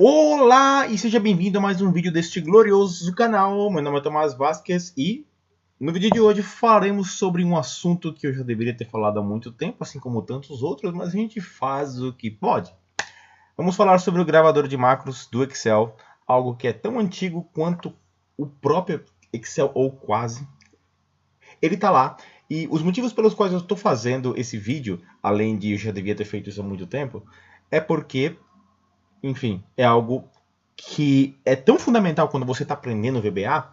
Olá e seja bem-vindo a mais um vídeo deste glorioso canal. Meu nome é Tomás Vasquez e no vídeo de hoje falaremos sobre um assunto que eu já deveria ter falado há muito tempo, assim como tantos outros, mas a gente faz o que pode. Vamos falar sobre o gravador de macros do Excel, algo que é tão antigo quanto o próprio Excel, ou quase. Ele está lá e os motivos pelos quais eu estou fazendo esse vídeo, além de eu já devia ter feito isso há muito tempo, é porque, enfim, é algo que é tão fundamental quando você está aprendendo VBA,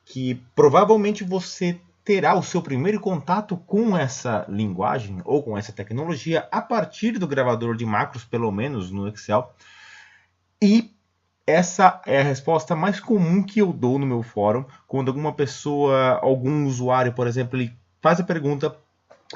que provavelmente você terá o seu primeiro contato com essa linguagem ou com essa tecnologia a partir do gravador de macros, pelo menos no Excel. E essa é a resposta mais comum que eu dou no meu fórum, quando alguma pessoa, algum usuário, por exemplo, ele faz a pergunta: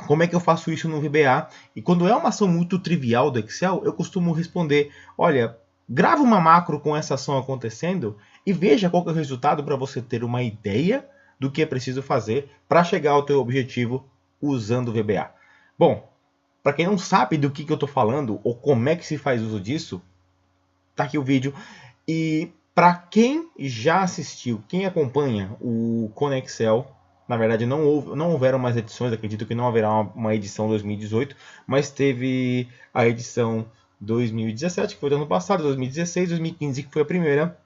como é que eu faço isso no VBA? E quando é uma ação muito trivial do Excel, eu costumo responder: olha, grava uma macro com essa ação acontecendo e veja qual que é o resultado para você ter uma ideia do que é preciso fazer para chegar ao teu objetivo usando o VBA. Bom, para quem não sabe do que eu estou falando ou como é que se faz uso disso, tá aqui o vídeo. E para quem já assistiu, quem acompanha o Conexel, na verdade não houveram mais edições, acredito que não haverá uma edição 2018, mas teve a edição 2017, que foi do ano passado, 2016, 2015, que foi a primeira.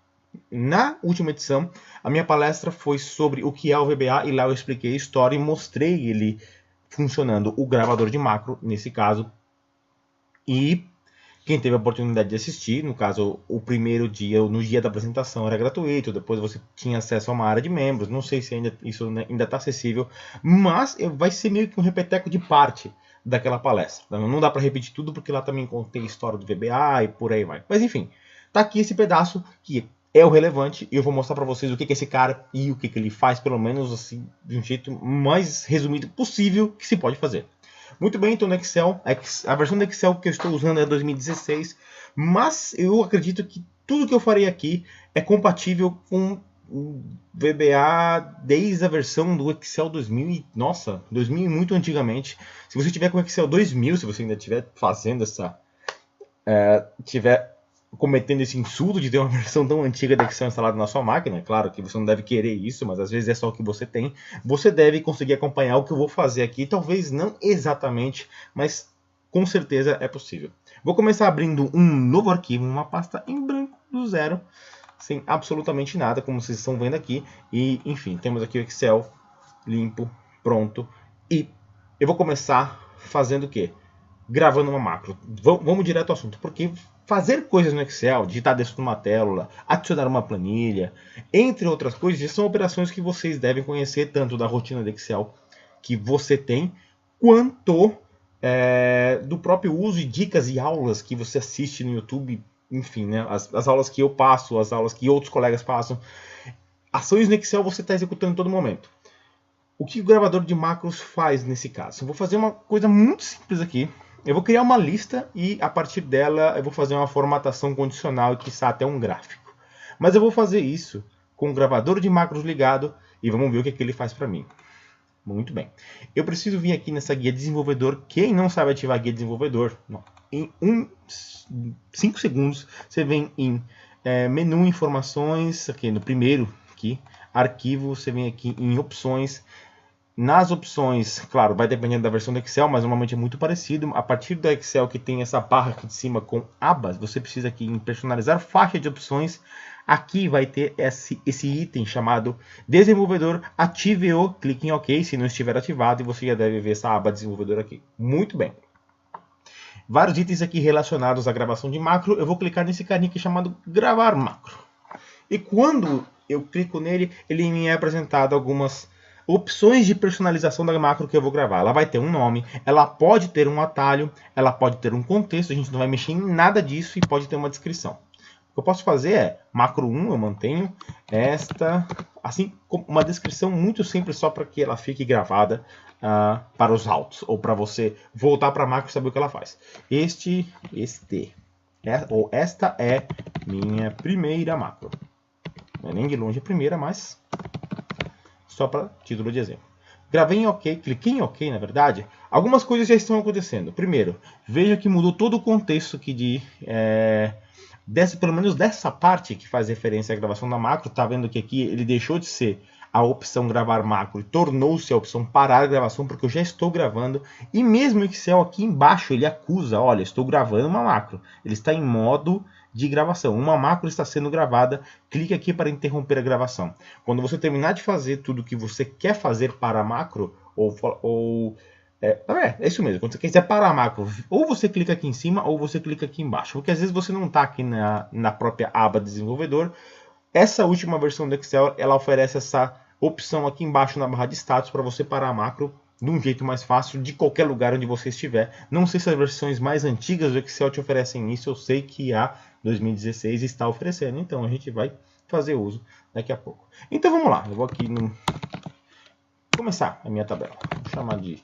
Na última edição, a minha palestra foi sobre o que é o VBA, e lá eu expliquei a história e mostrei ele funcionando, o gravador de macro, nesse caso. E quem teve a oportunidade de assistir, no caso, o primeiro dia, no dia da apresentação, era gratuito, depois você tinha acesso a uma área de membros, não sei se isso ainda está acessível, mas vai ser meio que um repeteco de parte daquela palestra. Não dá para repetir tudo, porque lá também contei a história do VBA e por aí vai. Mas enfim, tá aqui esse pedaço que é o relevante, e eu vou mostrar para vocês o que é esse cara e o que ele faz, pelo menos assim, de um jeito mais resumido possível que se pode fazer. Muito bem, então no Excel, a versão do Excel que eu estou usando é 2016, mas eu acredito que tudo que eu farei aqui é compatível com o VBA desde a versão do Excel 2000, nossa, 2000 muito antigamente. Se você tiver com o Excel 2000, se você ainda estiver fazendo tiver cometendo esse insulto de ter uma versão tão antiga da Excel instalada na sua máquina, é claro que você não deve querer isso, mas às vezes é só o que você tem, você deve conseguir acompanhar o que eu vou fazer aqui, talvez não exatamente, mas com certeza é possível. Vou começar abrindo um novo arquivo, uma pasta em branco do zero, sem absolutamente nada, como vocês estão vendo aqui, e enfim, temos aqui o Excel limpo, pronto, e eu vou começar fazendo o quê? Gravando uma macro. Vamos direto ao assunto, porque fazer coisas no Excel, digitar dentro de uma tela, adicionar uma planilha, entre outras coisas, são operações que vocês devem conhecer, tanto da rotina do Excel que você tem, quanto do próprio uso e dicas e aulas que você assiste no YouTube, enfim, né, as aulas que eu passo, as aulas que outros colegas passam. Ações no Excel você está executando em todo momento. O que o gravador de macros faz nesse caso? Eu vou fazer uma coisa muito simples aqui. Eu vou criar uma lista e a partir dela eu vou fazer uma formatação condicional e quiçá até um gráfico. Mas eu vou fazer isso com o gravador de macros ligado e vamos ver o que ele faz para mim. Muito bem. Eu preciso vir aqui nessa guia desenvolvedor. Quem não sabe ativar a guia desenvolvedor, não. Em 5 segundos você vem em menu informações, aqui no primeiro, aqui, arquivo, você vem aqui em opções. Nas opções, claro, vai dependendo da versão do Excel, mas normalmente é muito parecido. A partir do Excel que tem essa barra aqui de cima com abas, você precisa aqui em personalizar faixa de opções. Aqui vai ter esse item chamado desenvolvedor, ative-o, clique em OK se não estiver ativado e você já deve ver essa aba desenvolvedor aqui. Muito bem. Vários itens aqui relacionados à gravação de macro. Eu vou clicar nesse carinha aqui chamado gravar macro. E quando eu clico nele, ele me é apresentado algumas opções de personalização da macro que eu vou gravar. Ela vai ter um nome, ela pode ter um atalho, ela pode ter um contexto, a gente não vai mexer em nada disso e pode ter uma descrição. O que eu posso fazer é, macro 1, eu mantenho esta, assim, uma descrição muito simples só para que ela fique gravada para os autos, ou para você voltar para a macro e saber o que ela faz. Esta é minha primeira macro. Não é nem de longe a primeira, mas só para título de exemplo. Gravei em OK, cliquei em OK, na verdade. Algumas coisas já estão acontecendo. Primeiro, veja que mudou todo o contexto aqui pelo menos dessa parte que faz referência à gravação da macro. Tá vendo que aqui ele deixou de ser a opção gravar macro e tornou-se a opção parar a gravação, porque eu já estou gravando. E mesmo o Excel aqui embaixo ele acusa, olha, estou gravando uma macro. Ele está em modo de gravação. Uma macro está sendo gravada, clique aqui para interromper a gravação. Quando você terminar de fazer tudo o que você quer fazer para a macro, é isso mesmo, quando você quiser parar a macro, ou você clica aqui em cima ou você clica aqui embaixo, porque às vezes você não está aqui na própria aba desenvolvedor. Essa última versão do Excel, ela oferece essa opção aqui embaixo na barra de status para você parar a macro de um jeito mais fácil, de qualquer lugar onde você estiver. Não sei se as versões mais antigas do Excel te oferecem isso, eu sei que a 2016 está oferecendo, então a gente vai fazer uso daqui a pouco. Então vamos lá, eu vou aqui começar a minha tabela. Vou chamar de...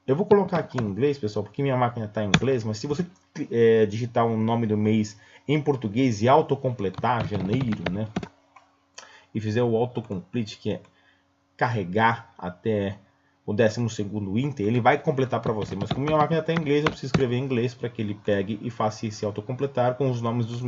Eu vou colocar aqui em inglês, pessoal, porque minha máquina está em inglês, mas se você digitar o nome do mês em português e autocompletar, janeiro, né? E fizer o autocomplete, que é carregar até o 12º ínter, ele vai completar para você. Mas como minha máquina está em inglês, eu preciso escrever em inglês para que ele pegue e faça esse autocompletar com os nomes dos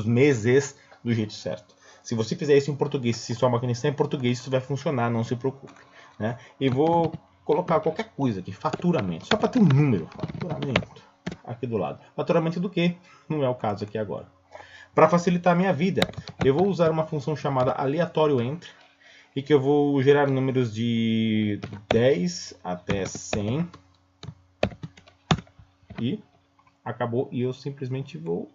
meses do jeito certo. Se você fizer isso em português, se sua máquina está em português, isso vai funcionar, não se preocupe, né? E vou colocar qualquer coisa aqui, faturamento, só para ter um número, faturamento, aqui do lado. Faturamento do que? Não é o caso aqui agora. Para facilitar a minha vida, eu vou usar uma função chamada aleatório entre, e que eu vou gerar números de 10 até 100, e acabou, e eu simplesmente vou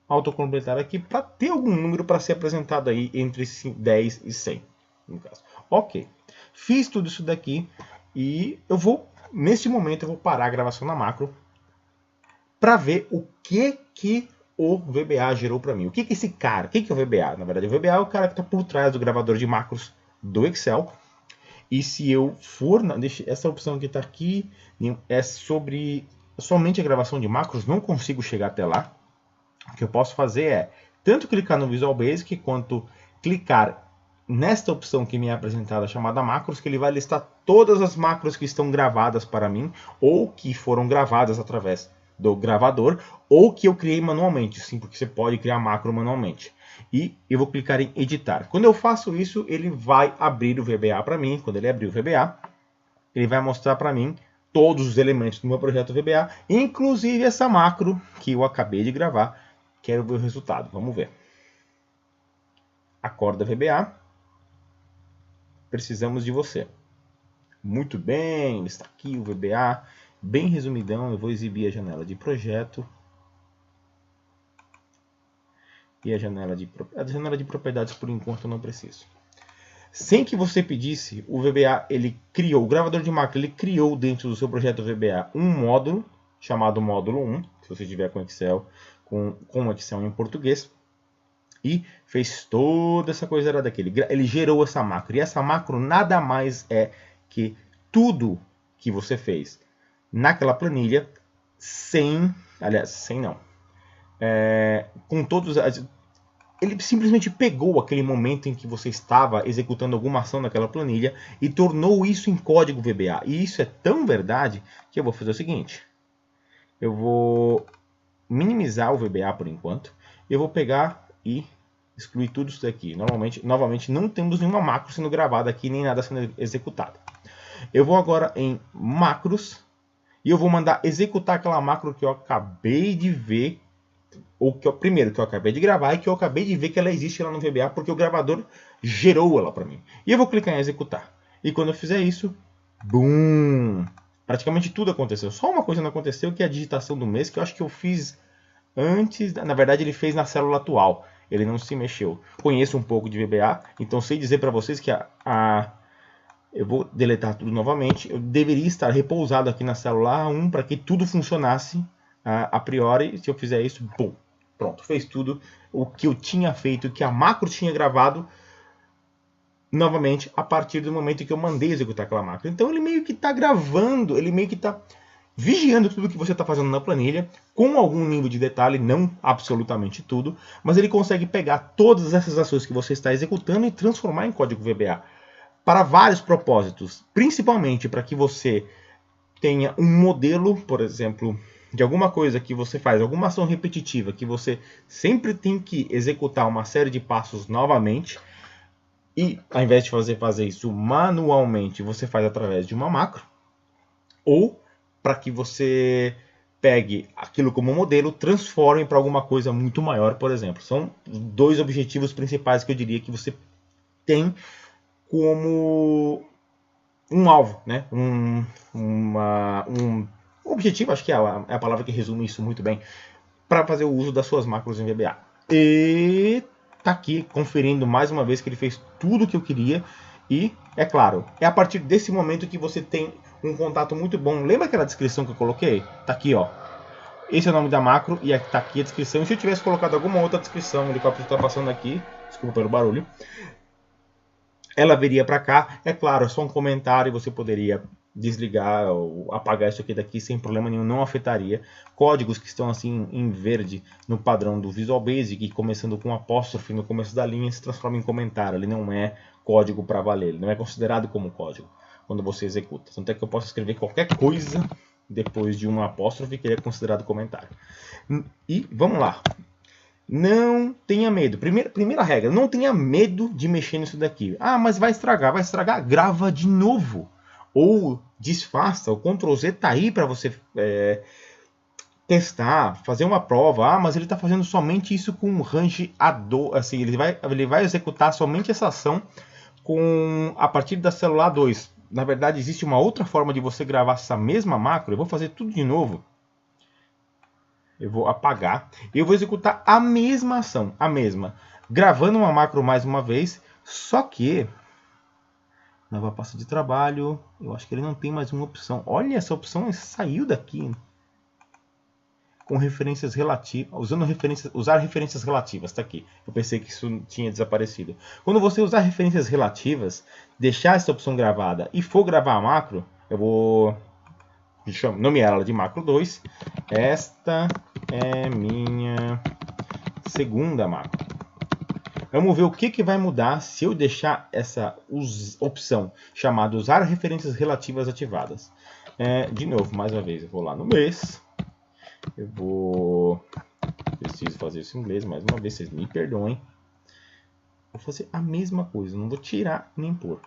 autocompletar aqui para ter algum número para ser apresentado aí entre 10 e 100, no caso. Ok. Fiz tudo isso daqui e eu vou, neste momento, eu vou parar a gravação na macro para ver o que o VBA gerou para mim. O que esse cara, o que é o VBA? Na verdade, o VBA é o cara que está por trás do gravador de macros do Excel. E se eu for, essa opção que está aqui é sobre somente a gravação de macros, não consigo chegar até lá. O que eu posso fazer é tanto clicar no Visual Basic quanto clicar nesta opção que me é apresentada chamada macros, que ele vai listar todas as macros que estão gravadas para mim, ou que foram gravadas através do gravador, ou que eu criei manualmente, sim, porque você pode criar macro manualmente. E eu vou clicar em editar. Quando eu faço isso, ele vai abrir o VBA para mim. Quando ele abrir o VBA, ele vai mostrar para mim todos os elementos do meu projeto VBA, inclusive essa macro que eu acabei de gravar. Quero ver o resultado, vamos ver. Acorda VBA. Precisamos de você. Muito bem, está aqui o VBA, bem resumidão. Eu vou exibir a janela de projeto e a janela de propriedades. Por enquanto eu não preciso. Sem que você pedisse, o VBA, ele criou, o gravador de macro, ele criou dentro do seu projeto VBA um módulo chamado módulo 1, se você tiver com Excel, com Excel em português. E fez toda essa coisa daqui. Ele gerou essa macro. E essa macro nada mais é que tudo que você fez naquela planilha com todos... Ele simplesmente pegou aquele momento em que você estava executando alguma ação naquela planilha e tornou isso em código VBA. E isso é tão verdade que eu vou fazer o seguinte. Eu vou minimizar o VBA por enquanto. Eu vou pegar e excluir tudo isso daqui. Novamente, não temos nenhuma macro sendo gravada aqui, nem nada sendo executado. Eu vou agora em macros e eu vou mandar executar aquela macro que eu acabei de ver, ou primeiro que eu acabei de gravar e que eu acabei de ver que ela existe lá no VBA, porque o gravador gerou ela para mim. E eu vou clicar em executar. E quando eu fizer isso, BUM! Praticamente tudo aconteceu. Só uma coisa não aconteceu, que é a digitação do mês, que eu acho que eu fiz antes. Na verdade, ele fez na célula atual. Ele não se mexeu. Conheço um pouco de VBA, então sei dizer para vocês que eu vou deletar tudo novamente. Eu deveria estar repousado aqui na célula A1 para que tudo funcionasse a priori. Se eu fizer isso, bum, pronto, fez tudo o que eu tinha feito, que a macro tinha gravado novamente a partir do momento que eu mandei executar aquela macro. Então ele meio que está gravando, ele meio que está vigiando tudo que você está fazendo na planilha, com algum nível de detalhe, não absolutamente tudo, mas ele consegue pegar todas essas ações que você está executando e transformar em código VBA para vários propósitos, principalmente para que você tenha um modelo, por exemplo, de alguma coisa que você faz, alguma ação repetitiva, que você sempre tem que executar uma série de passos novamente, e ao invés de fazer isso manualmente, você faz através de uma macro, ou para que você pegue aquilo como modelo, transforme para alguma coisa muito maior, por exemplo. São dois objetivos principais que eu diria que você tem como um alvo, né? Um objetivo, acho que é a palavra que resume isso muito bem, para fazer o uso das suas macros em VBA. E tá aqui conferindo mais uma vez que ele fez tudo o que eu queria. E, é claro, é a partir desse momento que você tem um contato muito bom. Lembra aquela descrição que eu coloquei? Tá aqui, ó. Esse é o nome da macro e tá aqui a descrição. E se eu tivesse colocado alguma outra descrição, o helicóptero está passando aqui, desculpa pelo barulho, ela viria para cá. É claro, é só um comentário, você poderia desligar ou apagar isso aqui daqui sem problema nenhum, não afetaria. Códigos que estão assim em verde no padrão do Visual Basic, começando com apóstrofe no começo da linha, se transforma em comentário. Ele não é código para valer, ele não é considerado como código quando você executa. Tanto é que eu posso escrever qualquer coisa depois de uma apóstrofe que é considerado comentário. E vamos lá. Não tenha medo. Primeira regra, não tenha medo de mexer nisso daqui. Ah, mas vai estragar. Vai estragar? Grava de novo. Ou desfaça. O Ctrl Z está aí para você testar, fazer uma prova. Ah, mas ele está fazendo somente isso com range A2. Assim, ele vai executar somente essa ação a partir da célula A2. Na verdade, existe uma outra forma de você gravar essa mesma macro. Eu vou fazer tudo de novo. Eu vou apagar e eu vou executar a mesma ação, a mesma, gravando uma macro mais uma vez, só que nova pasta de trabalho, eu acho que ele não tem mais uma opção. Olha, essa opção saiu daqui. Com referências relativas, usar referências relativas, está aqui. Eu pensei que isso tinha desaparecido. Quando você usar referências relativas, deixar essa opção gravada e for gravar a macro, eu vou nomear ela de macro 2. Esta é minha segunda macro. Vamos ver o que vai mudar se eu deixar essa opção chamada usar referências relativas ativadas. De novo, mais uma vez, eu vou lá no mês. Preciso fazer isso em inglês mais uma vez, vocês me perdoem. Vou fazer a mesma coisa, não vou tirar nem pôr.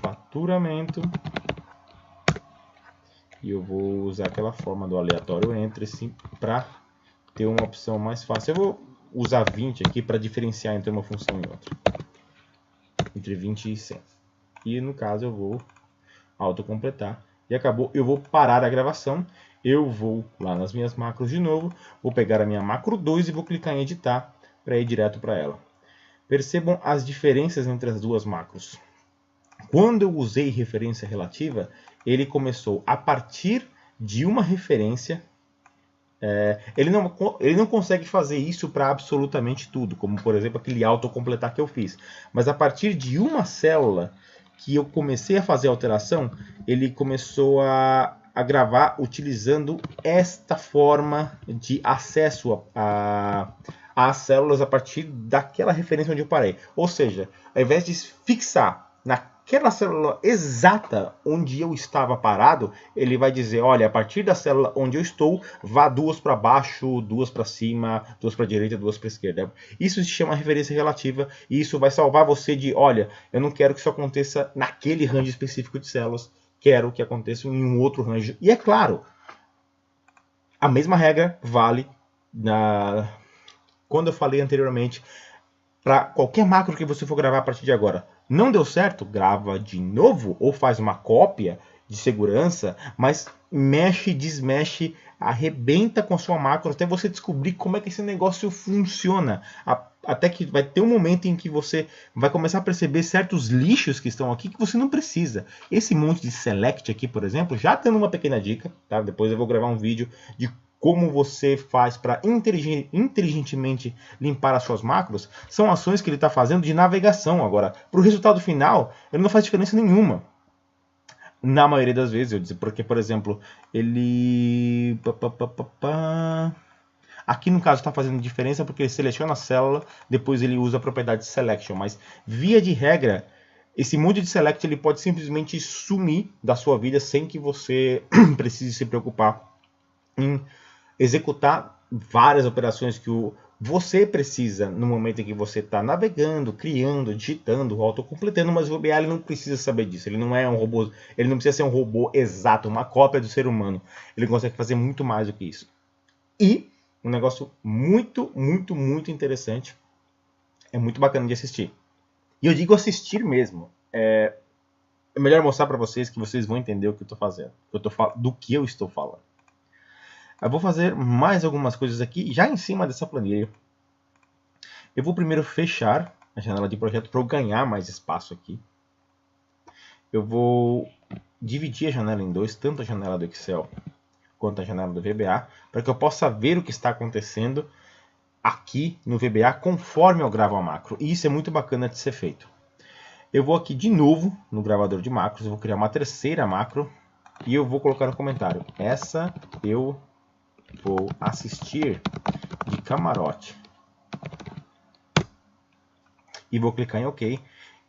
Faturamento. E eu vou usar aquela forma do aleatório entre sim para ter uma opção mais fácil. Eu vou usar 20 aqui para diferenciar entre uma função e outra. Entre 20 e 100. E no caso eu vou autocompletar. E acabou. Eu vou parar a gravação. Eu vou lá nas minhas macros de novo. Vou pegar a minha macro 2 e vou clicar em editar para ir direto para ela. Percebam as diferenças entre as duas macros. Quando eu usei referência relativa, ele começou a partir de uma referência. Ele não consegue fazer isso para absolutamente tudo, como por exemplo aquele autocompletar que eu fiz. Mas a partir de uma célula que eu comecei a fazer a alteração, ele começou a gravar utilizando esta forma de acesso às células a partir daquela referência onde eu parei. Ou seja, ao invés de fixar naquela célula exata onde eu estava parado, ele vai dizer, olha, a partir da célula onde eu estou, vá 2 para baixo, 2 para cima, 2 para a direita, 2 para a esquerda. Isso se chama referência relativa e isso vai salvar você de, olha, eu não quero que isso aconteça naquele range específico de células, quero que aconteça em um outro range. E é claro, a mesma regra vale quando eu falei anteriormente, para qualquer macro que você for gravar a partir de agora. Não deu certo? Grava de novo ou faz uma cópia de segurança, mas mexe, desmexe, arrebenta com a sua macro até você descobrir como é que esse negócio funciona. Até que vai ter um momento em que você vai começar a perceber certos lixos que estão aqui que você não precisa. Esse monte de select aqui, por exemplo, já tendo uma pequena dica, tá? Depois eu vou gravar um vídeo de como você faz para inteligentemente limpar as suas macros, são ações que ele está fazendo de navegação. Agora, para o resultado final, ele não faz diferença nenhuma. Na maioria das vezes, eu disse, porque, por exemplo, ele... Aqui no caso está fazendo diferença porque ele seleciona a célula, depois ele usa a propriedade selection, mas via de regra, esse monte de select ele pode simplesmente sumir da sua vida sem que você precise se preocupar em executar várias operações que você precisa no momento em que você está navegando, criando, digitando, autocompletando, mas o VBA ele não precisa saber disso. Ele não é um robô, ele não precisa ser um robô exato, uma cópia do ser humano. Ele consegue fazer muito mais do que isso. E um negócio muito, muito, muito interessante, é muito bacana de assistir. E eu digo assistir mesmo. É melhor mostrar para vocês que vocês vão entender o que eu estou fazendo, do que eu estou falando. Eu vou fazer mais algumas coisas aqui, já em cima dessa planilha. Eu vou primeiro fechar a janela de projeto para eu ganhar mais espaço aqui. Eu vou dividir a janela em dois, tanto a janela do Excel quanto a janela do VBA, para que eu possa ver o que está acontecendo aqui no VBA conforme eu gravo a macro. E isso é muito bacana de ser feito. Eu vou aqui de novo no gravador de macros, eu vou criar uma terceira macro e eu vou colocar no comentário. Essa eu vou assistir de camarote. E vou clicar em OK.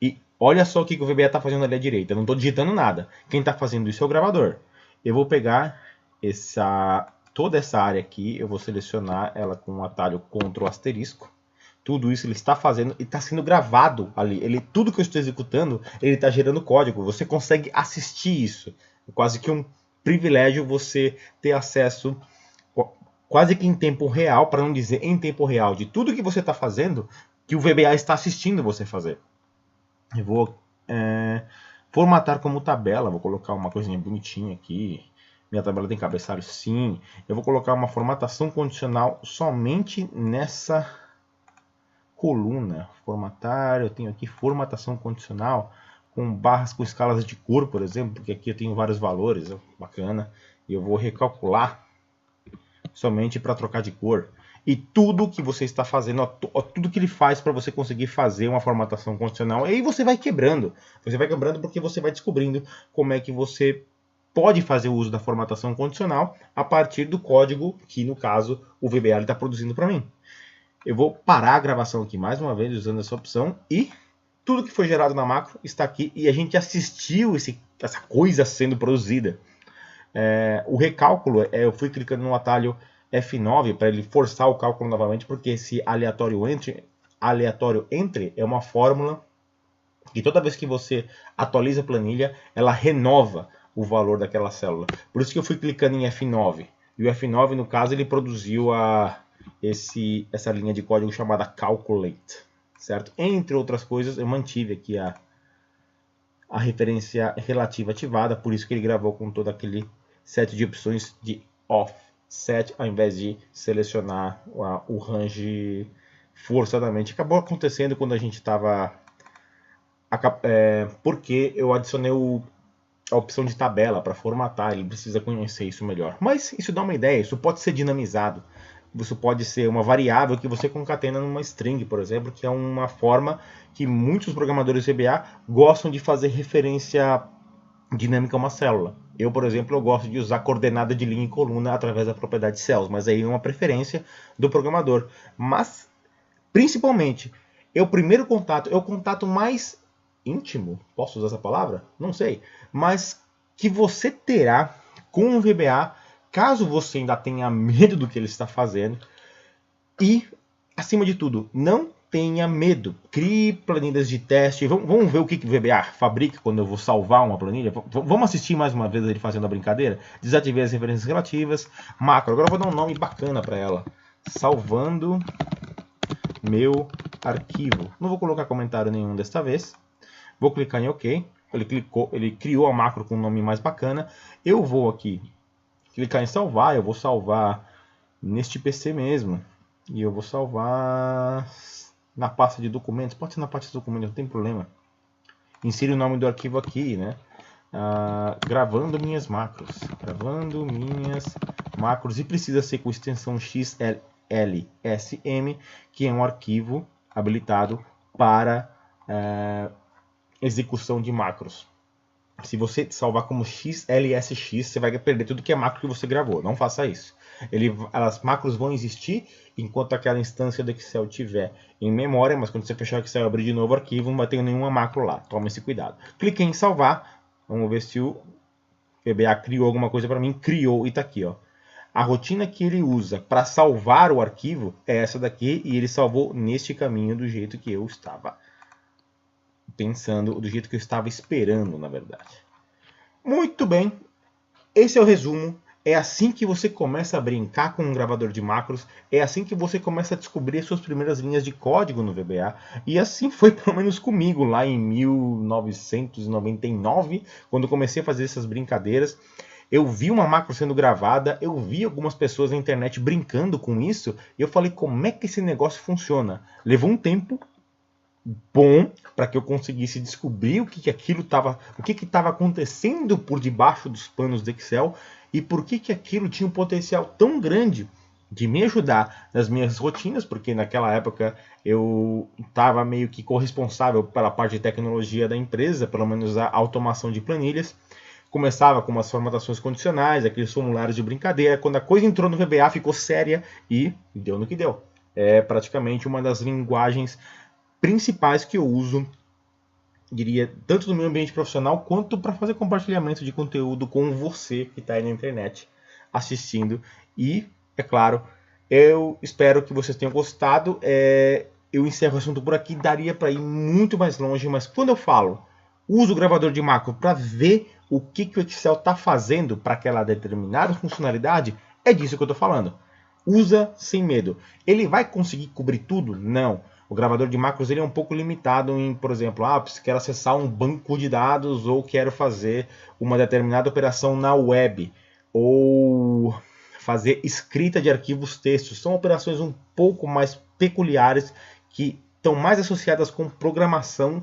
E olha só o que o VBA está fazendo ali à direita. Eu não estou digitando nada. Quem está fazendo isso é o gravador. Eu vou pegar toda essa área aqui. Eu vou selecionar ela com o atalho Ctrl asterisco. Tudo isso ele está fazendo e está sendo gravado ali. Tudo que eu estou executando, ele está gerando código. Você consegue assistir isso. É quase que um privilégio você ter acesso quase que em tempo real, para não dizer em tempo real, de tudo que você está fazendo, que o VBA está assistindo você fazer. Eu vou formatar como tabela, vou colocar uma coisinha bonitinha aqui. Minha tabela tem cabeçalho, sim. Eu vou colocar uma formatação condicional somente nessa coluna. Formatar, eu tenho aqui formatação condicional com barras com escalas de cor, por exemplo, porque aqui eu tenho vários valores, bacana. E eu vou recalcular somente para trocar de cor. E tudo que você está fazendo, tudo que ele faz para você conseguir fazer uma formatação condicional, aí você vai quebrando. Você vai quebrando porque você vai descobrindo como é que você pode fazer o uso da formatação condicional a partir do código que, no caso, o VBA está produzindo para mim. Eu vou parar a gravação aqui mais uma vez usando essa opção e tudo que foi gerado na macro está aqui e a gente assistiu essa coisa sendo produzida. O recálculo, eu fui clicando no atalho F9 para ele forçar o cálculo novamente, porque esse aleatório entre é uma fórmula que toda vez que você atualiza a planilha, ela renova o valor daquela célula. Por isso que eu fui clicando em F9. E o F9, no caso, ele produziu essa linha de código chamada calculate, certo? Entre outras coisas, eu mantive aqui a referência relativa ativada, por isso que ele gravou com todo aquele set de opções de offset, ao invés de selecionar o range forçadamente. Acabou acontecendo quando a gente estava... porque eu adicionei a opção de tabela para formatar, ele precisa conhecer isso melhor. Mas isso dá uma ideia, isso pode ser dinamizado. Isso pode ser uma variável que você concatena numa string, por exemplo, que é uma forma que muitos programadores VBA gostam de fazer referência dinâmica a uma célula. Eu, por exemplo, eu gosto de usar coordenada de linha e coluna através da propriedade cells, mas aí é uma preferência do programador. Mas, principalmente, é o contato mais íntimo, posso usar essa palavra? Não sei, mas que você terá com o VBA, caso você ainda tenha medo do que ele está fazendo. E, acima de tudo, não tenha medo. Crie planilhas de teste. Vamos ver o que o VBA fabrica quando eu vou salvar uma planilha. Vamos assistir mais uma vez ele fazendo a brincadeira. Desativei as referências relativas. Macro. Agora eu vou dar um nome bacana para ela. Salvando meu arquivo. Não vou colocar comentário nenhum desta vez. Vou clicar em OK. Ele criou a macro com um nome mais bacana. Eu vou aqui clicar em salvar. Eu vou salvar neste PC mesmo. E eu vou salvar na pasta de documentos. Pode ser na pasta de documentos, não tem problema. Insira o nome do arquivo aqui, né? Gravando minhas macros. Gravando minhas macros. E precisa ser com extensão XLSM, que é um arquivo habilitado para execução de macros. Se você salvar como XLSX, você vai perder tudo que é macro que você gravou. Não faça isso. As macros vão existir enquanto aquela instância do Excel estiver em memória, mas quando você fechar o Excel e abrir de novo o arquivo, não vai ter nenhuma macro lá. Tome esse cuidado. Clique em salvar. Vamos ver se o VBA criou alguma coisa para mim. Criou e está aqui, ó. A rotina que ele usa para salvar o arquivo é essa daqui, e ele salvou neste caminho do jeito que eu estava pensando, do jeito que eu estava esperando, na verdade. Muito bem, esse é o resumo. É assim que você começa a brincar com um gravador de macros, é assim que você começa a descobrir as suas primeiras linhas de código no VBA, e assim foi pelo menos comigo lá em 1999, quando comecei a fazer essas brincadeiras. Eu vi uma macro sendo gravada, eu vi algumas pessoas na internet brincando com isso, e eu falei, como é que esse negócio funciona? Levou um tempo bom para que eu conseguisse descobrir o que estava acontecendo por debaixo dos panos do Excel e por que aquilo tinha um potencial tão grande de me ajudar nas minhas rotinas, porque naquela época eu estava meio que corresponsável pela parte de tecnologia da empresa, pelo menos a automação de planilhas. Começava com umas formatações condicionais, aqueles formulários de brincadeira. Quando a coisa entrou no VBA, ficou séria e deu no que deu. É praticamente uma das linguagens principais que eu uso, diria, tanto no meu ambiente profissional quanto para fazer compartilhamento de conteúdo com você que está aí na internet assistindo. E, é claro, eu espero que vocês tenham gostado. Eu encerro o assunto por aqui, daria para ir muito mais longe, mas quando eu falo, uso o gravador de macro para ver o que o Excel está fazendo para aquela determinada funcionalidade, é disso que eu estou falando. Usa sem medo. Ele vai conseguir cobrir tudo? Não. O gravador de macros ele é um pouco limitado em, por exemplo, se quero acessar um banco de dados ou quero fazer uma determinada operação na web ou fazer escrita de arquivos textos. São operações um pouco mais peculiares que estão mais associadas com programação,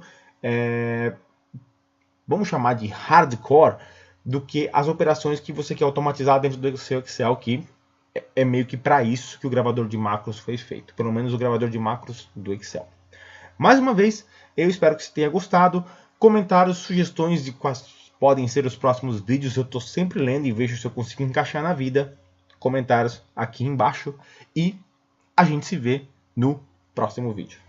vamos chamar de hardcore, do que as operações que você quer automatizar dentro do seu Excel, que é meio que para isso que o gravador de macros foi feito. Pelo menos o gravador de macros do Excel. Mais uma vez, eu espero que você tenha gostado. Comentários, sugestões de quais podem ser os próximos vídeos. Eu estou sempre lendo e vejo se eu consigo encaixar na vida. Comentários aqui embaixo. E a gente se vê no próximo vídeo.